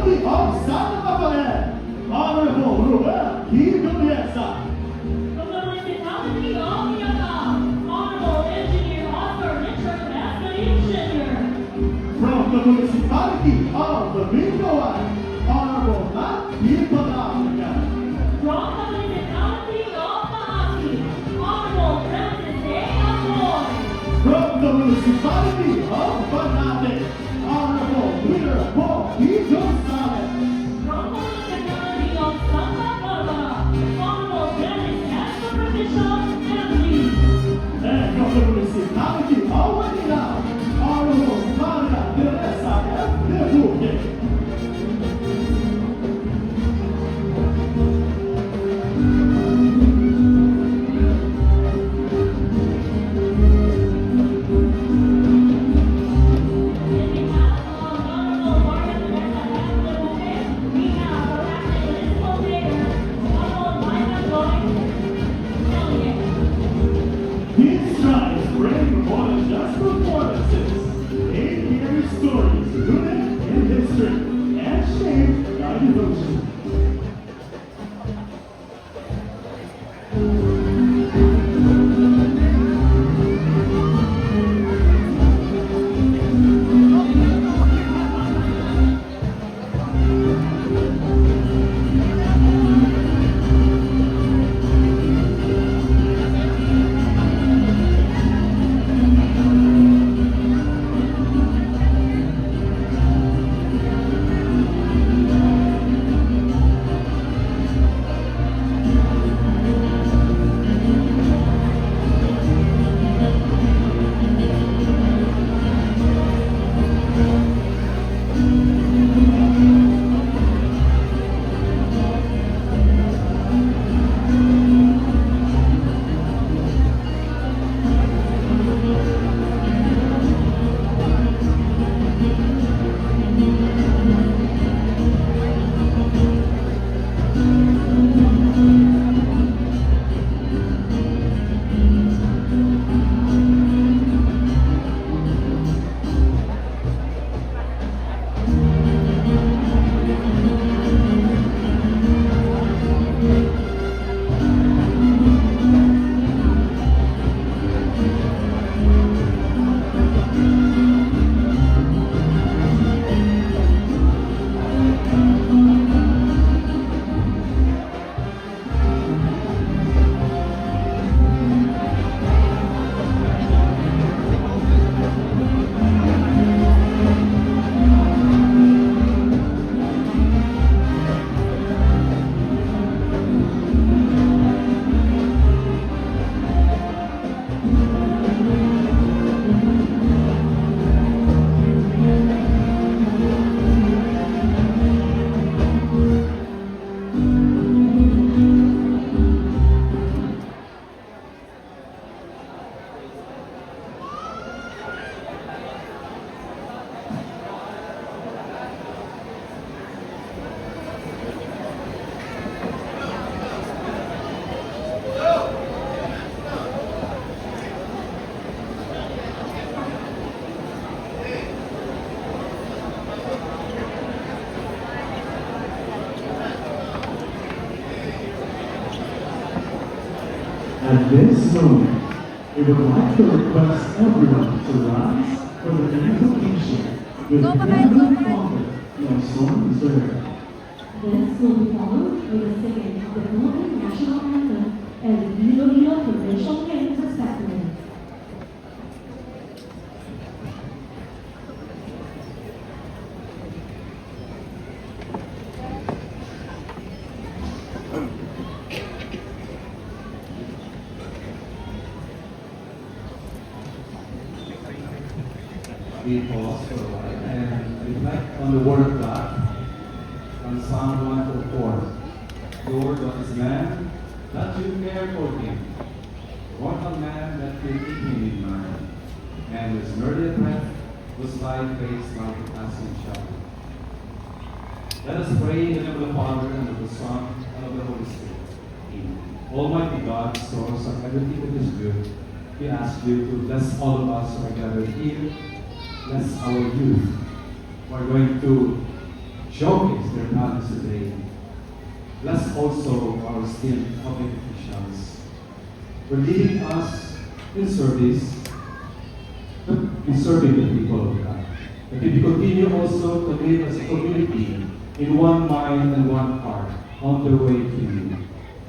faculty of Santa Rafael, Honorable Ruel P. Villesa. From the municipality of Iacao, Honorable Engineer Arthur Richard Ascalin Jr. From the municipality of Bengoa, Honorable Matt P. Pagamaga. From the municipality of Mahati, Honorable Francis A. Apoy. From the municipality of Banate, Honorable Peter Paul P. Gonzalez. From the municipality of Santa Barbara, Honorable Dennis S. Superficial Emily. And from the municipality of Manila, Honorable Maria Teresa F. Lebuque. In behalf of Honorable Maria Teresa F. Lebuque, we have our acting municipal mayor, Honorable Micah Joy Elliott. These strides bring more than just performances. They carry stories rooted in history and shaped by devotion. At this moment, we would like to request everyone to rise for the invocation with Heavenly Father in song reserve. This will be followed with the singing of the Philippine National Anthem and Iloilo Provincial Hymn respectively. We pause for a while and reflect on the Word of God on Psalm 104. Lord, what is man that you care for him? Mortal man that you keep him in mind, and his murdered breath whose life fades like a passing shadow. Let us pray in the name of the Father, and of the Son, and of the Holy Spirit. Amen. Almighty God, source of everything that is good, we ask you to bless all of us who are gathered here. Bless our youth. We're going to showcase their talents today. Bless also our esteemed public officials for leading us in service, in serving the people of God. That we continue also to live as a community in one mind and one heart on the way to you.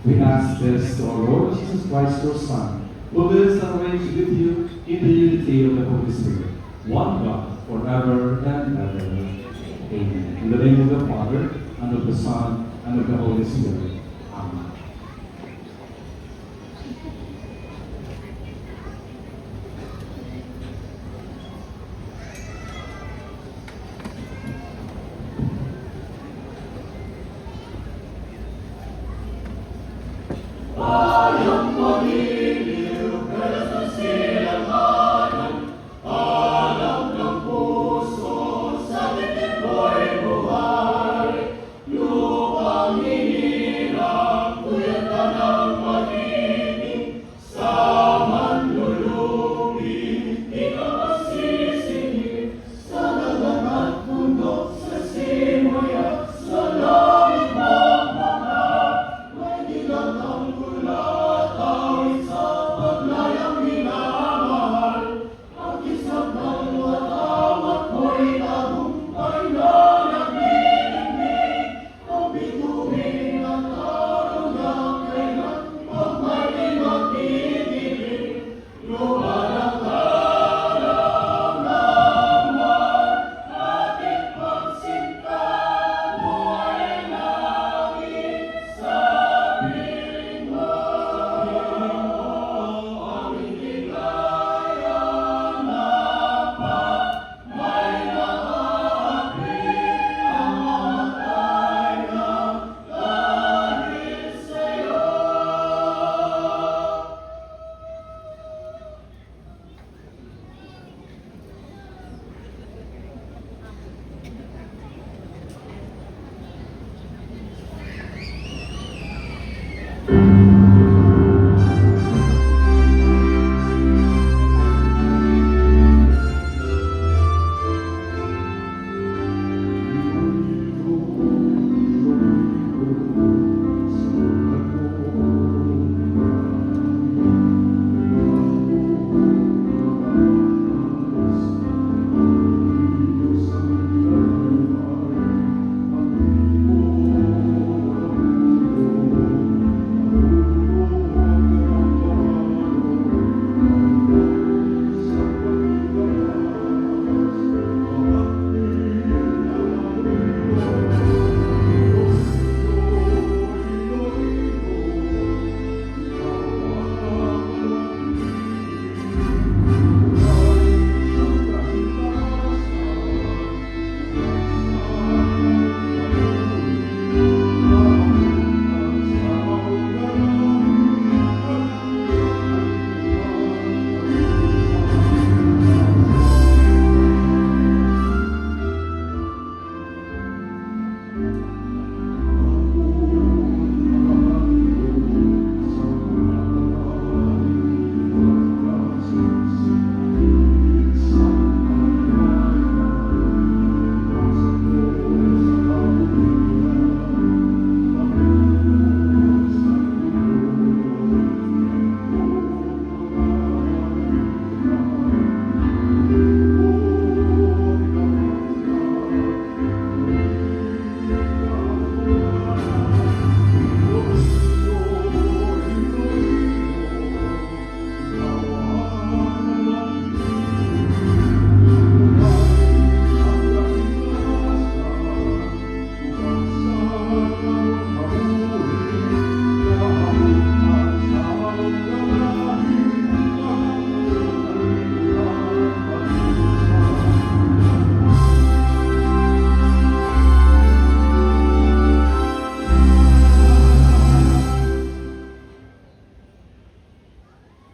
We ask this to our Lord Jesus Christ, your Son, who lives and reigns with you in the unity of the Holy Spirit, one God, forever and ever. Amen. In the name of the Father, and of the Son, and of the Holy Spirit. Amen.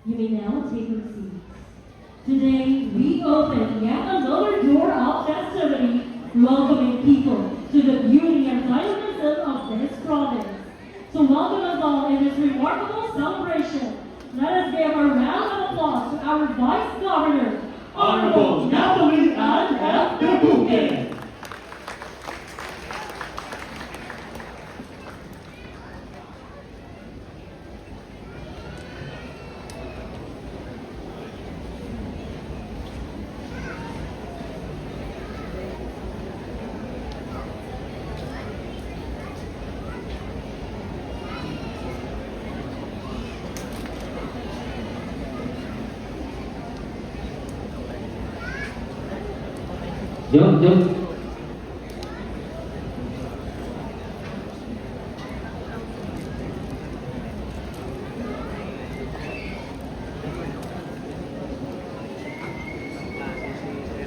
You may now take your seats. Today, we open yet another door of festivity, welcoming people to the beauty and dynamism of this province. So welcome us all in this remarkable celebration. Let us give a round of applause to our Vice Governor, Honorable Natalie Ann F. Dubuque. Jom.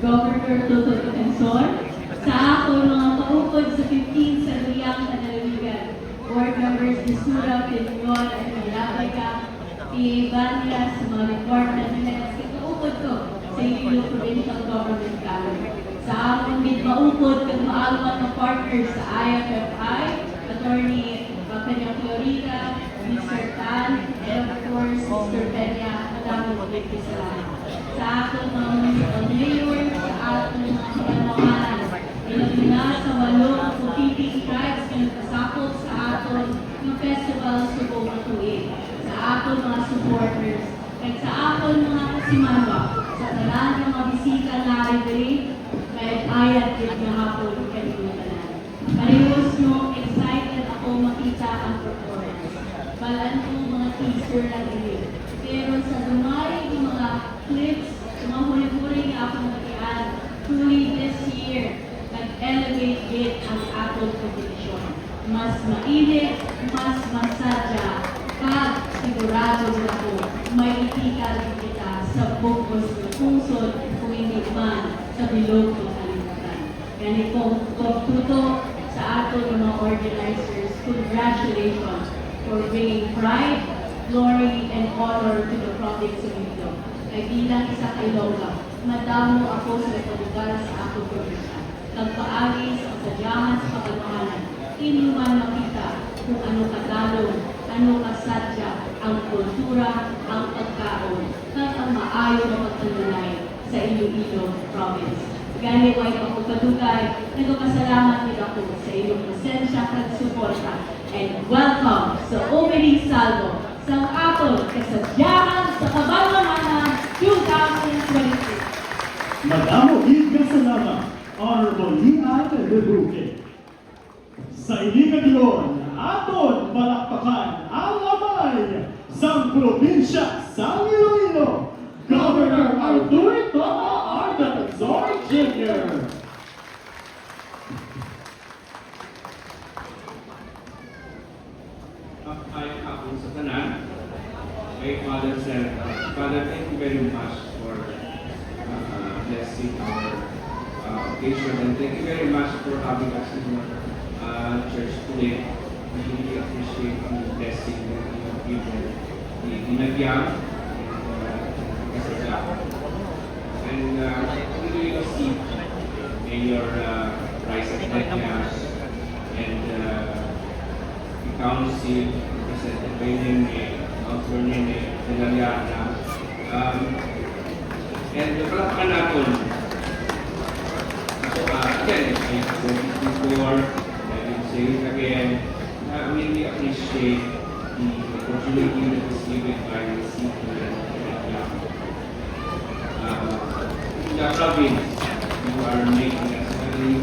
Governor Toto Defensor, sa ako mga kaupod sa 15 sa Luyang Analaligan, Board Members ni Sura, Pinyol, at Malabaga, PA Banya, sa mga department heads, kaupod ko sa Iloilo Provincial Government Gallery. Sa akong maupod kag maagman ng partners sa IFFI, Attorney Kanya Florida, Mr. Tan, and of course, Mr. Peña, madaming ulit salamat. Sa ating mga municipal mayor, sa ating mga kapanawanan, ilang na sa walong competing tribes na nagpasakop sa ating mga festivals sa buong tuig, sa ating mga supporters, at sa ating mga kasimanwa, sa talan ng mga bisita na library, kahit ayat din na hapon kanina talan. Parehos nyo, excited ako makita ang performance. Balaan ko mga teaser lang rin. Pero sa dumay ng mga clips, mga huli-huli nga akong nakiaan, truly this year, nag-elevate din ang atong competition. Mas mainit, mas masadya, pag sigurado na po, may itikal kita sa focus ng pusod kung hindi man sa bilog ng kalimutan. Yan pong tuto sa ating mga organizers, congratulations for bringing pride, glory, and honor to the province of Iloilo. Ay bilang isa kay Lola, madamo ako sa paglugar sa akong probinsya. Nagpaagi sa kasadyahan sa pagmamahalan, inuman makita kung ano kadalong, ano kasadya, ang kultura, ang pagkaon, at ang maayo na pagtanunay sa Iloilo province. Gani ay pagkukadugay, nagpapasalamat din ako sa iyong presensya at suporta. And welcome sa opening salvo sa atong kasadyahan sa Kabangamanan 2023. Madamo higit salamat, Honorable Lian Rebuque. Sa iligadyon, aton palakpakan ang lamay sa probinsya sa Iloilo, Governor Arturo Tomo Artazor Jr. Ay ako sa tanan, kay Father said, Father, thank you very much for blessing our occasion, and thank you very much for having us in your church today. We really appreciate the blessing that you have given the Inagyang and Kasadya. And we will see Mayor Raisa Peña and Council, President Benjamin, Councilor Nene, Delariana, and palakpakan natin. Again, I said it before, I will say it again, we really appreciate the opportunity that was given by the city and the province. You are making us very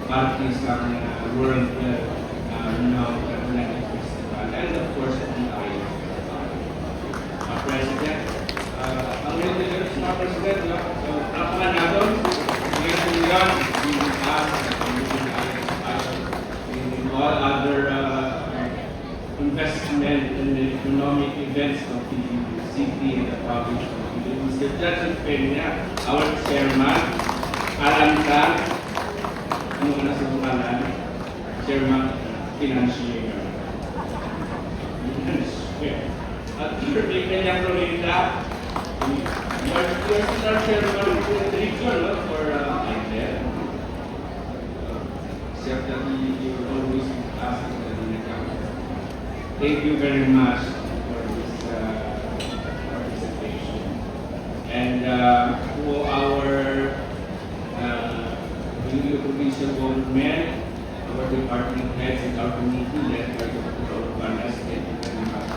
parties of the world Atlantic Festival, and of course at the island. Our President, ang President, our President, palakpakan natin. In all other investment and economic events of the city and the province of Iloilo. Mr. Judge Peña, our chairman, Alan Tan, ano na sa pangalan? Chairman, financier. At Attorney Peña Florida, you're still chairman of the region for ITEL. Except that you always ask the account. Thank you very much for this participation. And to our Iloilo Provincial Government, our department heads and our committee led by Dr. Urban, thank you very much.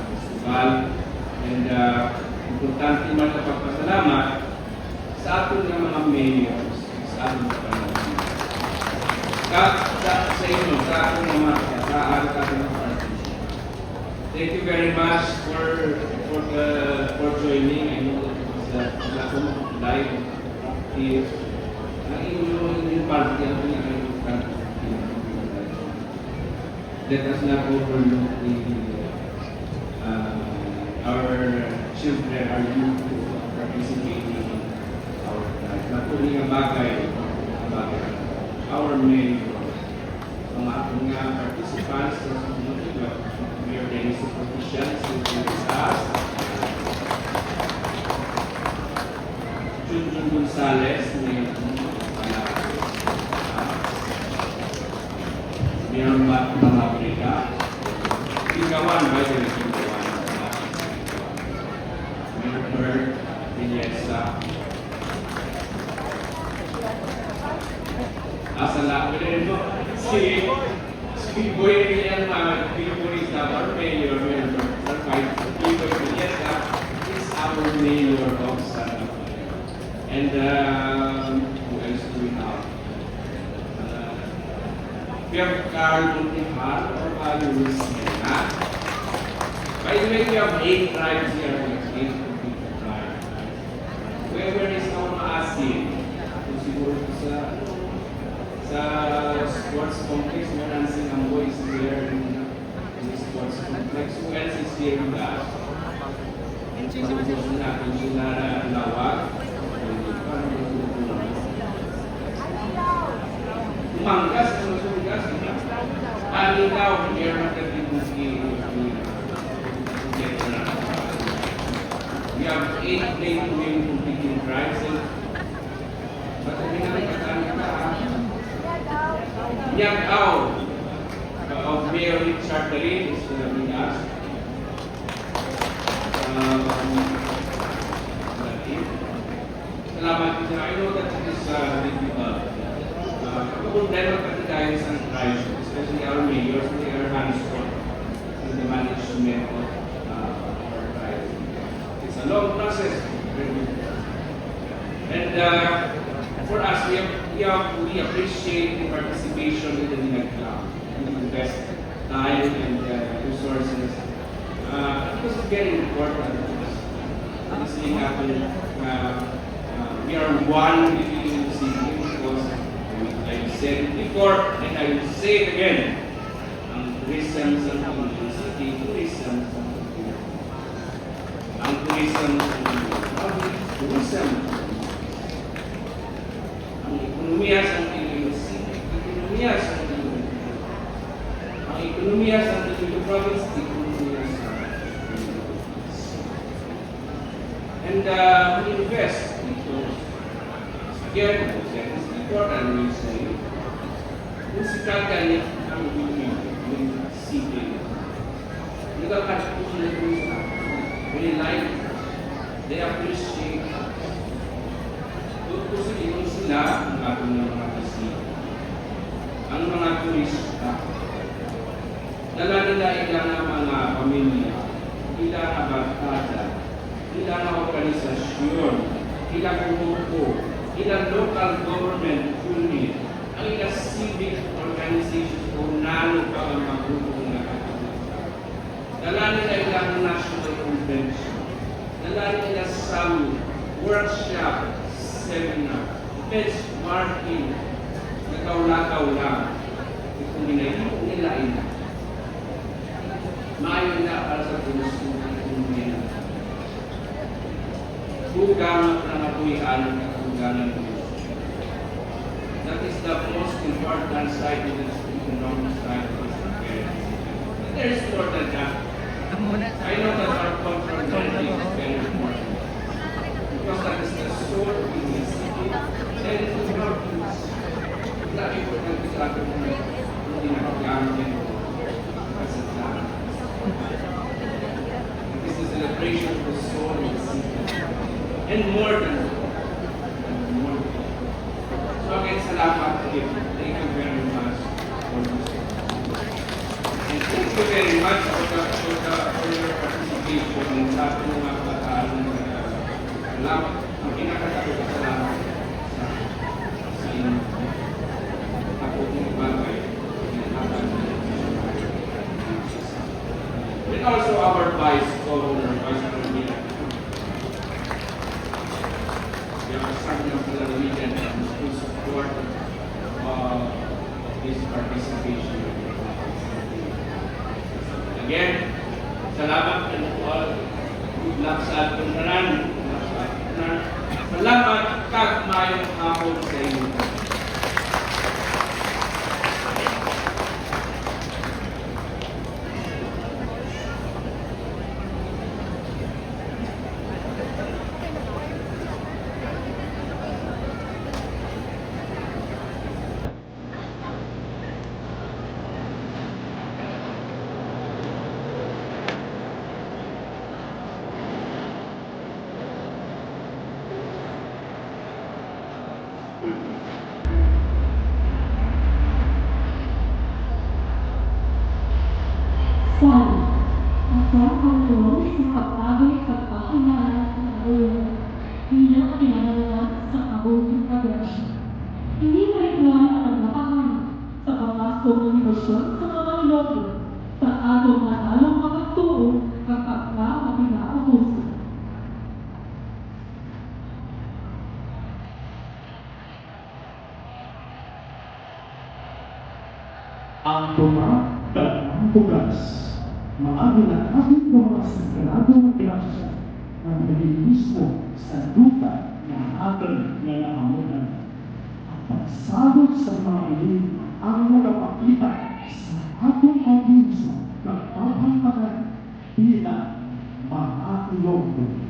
Festival. And importante man na pagpasalamat sa ating mga mayors, sa ating kapanalan. Sa inyo, sa ating mga sa ating mga artist. Thank you very much for joining. I know that it was live here. Ang yung party ang let us not overlook our children, our youth participating in our life. Not only ang bagay, our main mga participants sa sumunod na Mayor Dennis Superficials, Junjun Gonzales, Mayor Malabriga, Ikawan, by the way, Mayor Bert Villesa, asala ko rin po, si Boy Villan, Pilipinas our mayor, Boy Villesa is our mayor of San Rafael. And who else do we have? We have Carl Montihar or Carl Lucena. By the way, we have 8 tribes here, 8 tribes. Whoever is now maasin, kung siguro sa sports complex, meron silang boys there in the sports complex. Who else is here with us? Pag-usos natin sila Lawag. Umanggas, Alinaw, here magkatibuki. We have 8 play-to-win competing tribes. But I think Yang Ao of Mayor Richard Darin is with us. Salamat din. I know that it is difficult. Kung dahil magpati tayo sa tribes, especially our mayors, they are hands-on in the management of our tribes. It's a long process. And for us, we appreciate the participation in the Dinag Club. We invest time and resources. It was very important to us. Honestly, we are one within the city because I said it before and I will say it again. Ang tourism sa city, tourism sa ang tourism ekonomiya sa ekonomiya sa ang ekonomiya sa province, ekonomiya sa and we invest because again, it's important we say musical ganit ang yung city nagkakaroon po sila sa really like they appreciate tutusin sila ang ating mga bisita. Ang mga turista, dala nila ilang mga pamilya, ilang barkada, ilang organisasyon, ilang grupo, ilang local government unit, ang ilang civic organization o nalo pa ang mga grupo na dala nila ilang national convention, dala nila summit, workshop, seminar, benchmarking, nagkaula-kaula, kung ginahimo nila ina. Maayon na para sa tulusunan ng mga tugang na natuian at tugangan ng that is the most important side of this economic side of this affair. There is more than that. I know that our cultural identity is very important. Because that is the soul of the city. And it is not important to talk about hindi nakagamit as a plan. It is a celebration of the soul of the city. And more than that. So again, salamat again. Thank you very much for this. And thank you very much for your participation sa ating mga kataan. Salamat. Ang pinakatagot na salamat sa inyo. Ako kong bagay. With also our Vice Governor, Vice Premier. We are starting of the region to support this participation. Again, salamat and all. Good luck sa atong tanan. Salamat kag mayong hapon sa inyo. Sana, ang pangulong sa pagbaboy at pagkahinala sa ulo, bilang kinalaman sa kabuting pagkasya. Hindi maikuhan ang nakahan sa pangakong negosyon sa mga ilogyo sa atong matalong makaturo kapag na mapinaubusan. Ang tuma at ang bukas. Maagi na ating mga sagradong grasya na naging mismo sa lupa ng ating nanahamunan. Ang pagsabot sa mga ilim ang nagpakita sa atong audiensya ng pamamakan bilang mga ilonggo.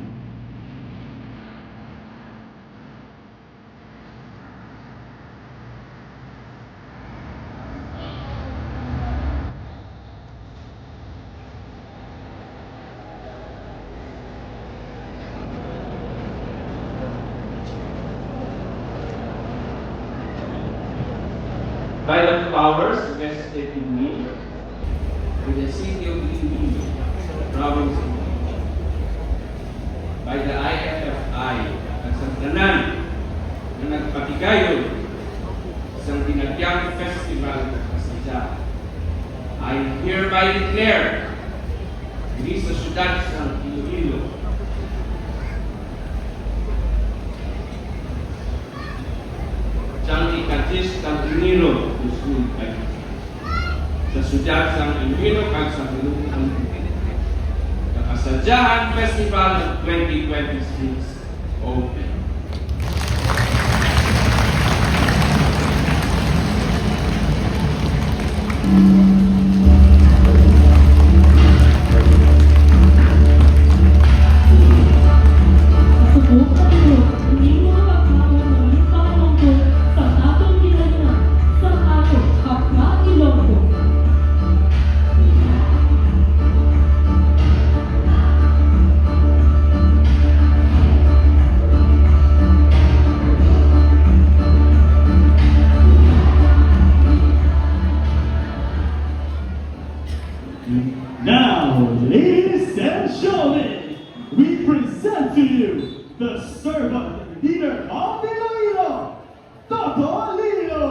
By the powers vested in me, with the city of Iloilo, province of Iloilo, by the IFFI at sa tanan na nagpatigayon sa Dinagyang Festival Kasadya, I hereby declare diri sa syudad sa Iloilo Sang ikatis kang Enero 2020 sa syudad sang Iloilo kag sa Ilocos Kasadyahan Festival 2026 open. Subukan ito, hindi mo magkakaroon ng listang lungkot sa atong ginagawa sa atong kapwa Ilonggo. Now, ladies and gentlemen, we present to you the servant leader of Iloilo, Toto Lino.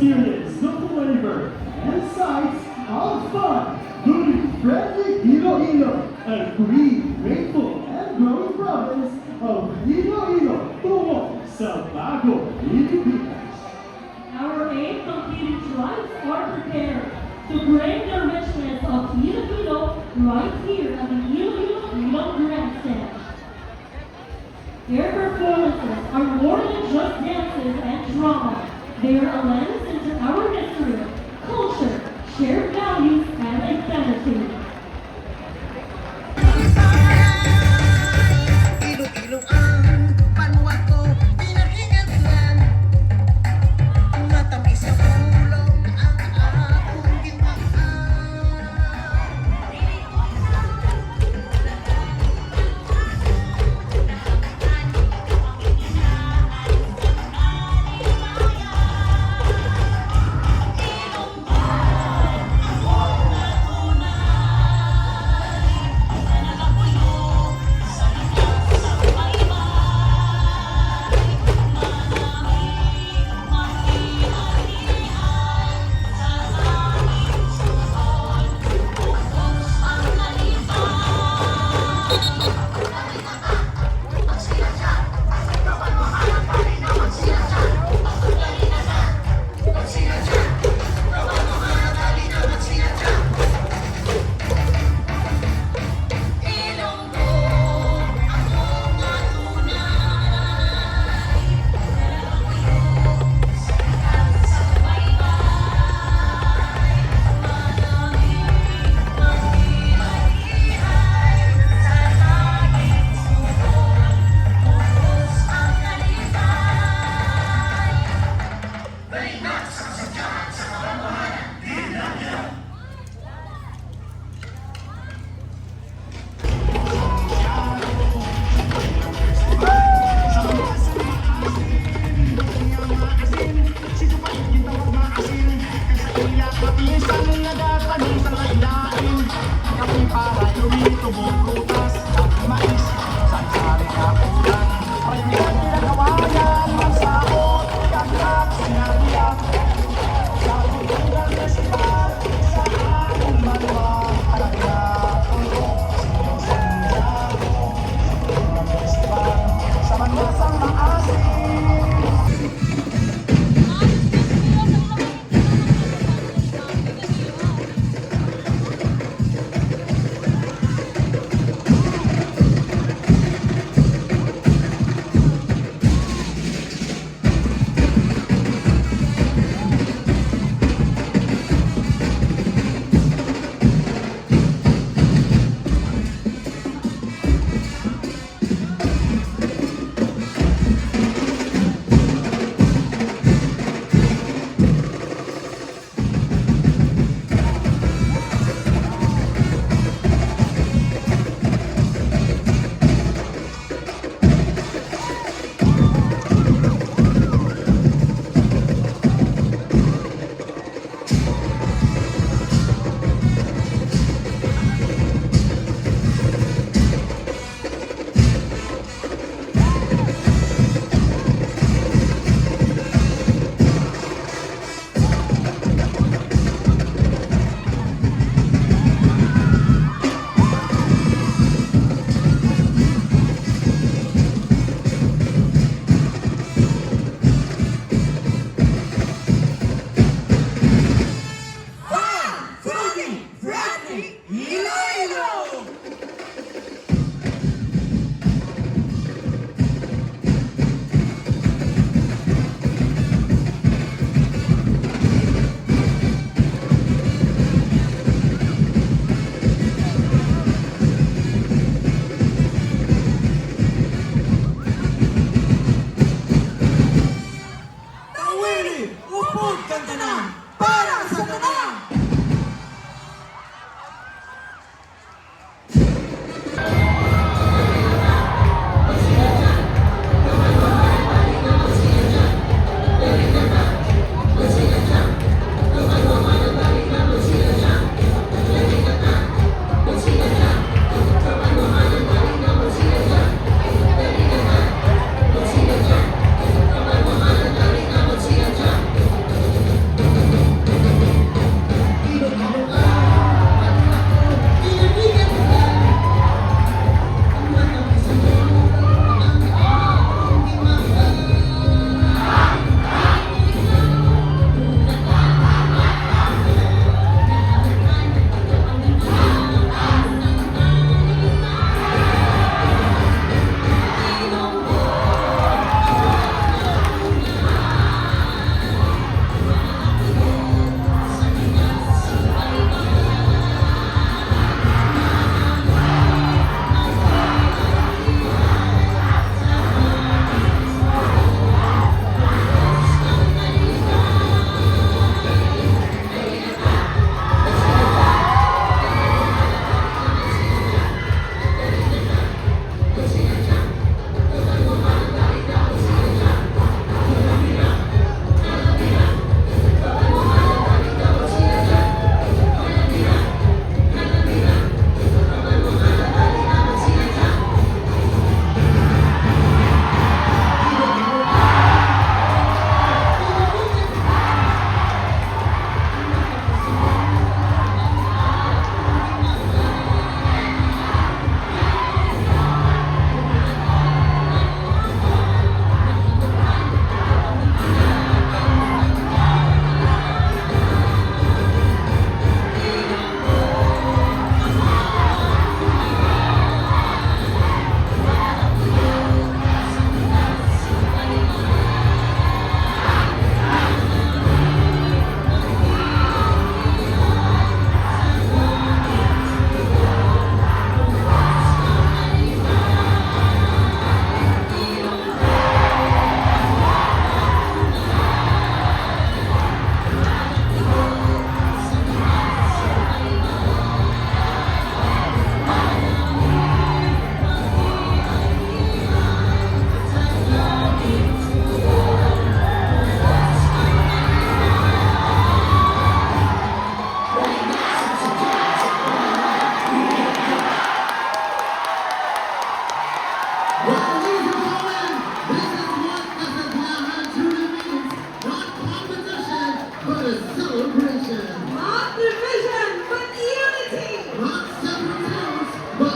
experience the flavor and sights of fun. Good friendly Iloilo, a green, grateful, and growing province of Iloilo, tungo sa bagong Pilipinas. Our 8 competing tribes are prepared to bring the richness of Iloilo right here at the Iloilo Grandstand. Their performances are more than just dances and drama. They are a lens into our history, culture, shared values, and identity. Ilo-ilo ang panwa ko, pinakinggan. Matamis sa ulong ang akong ginaan.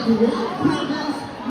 Grabe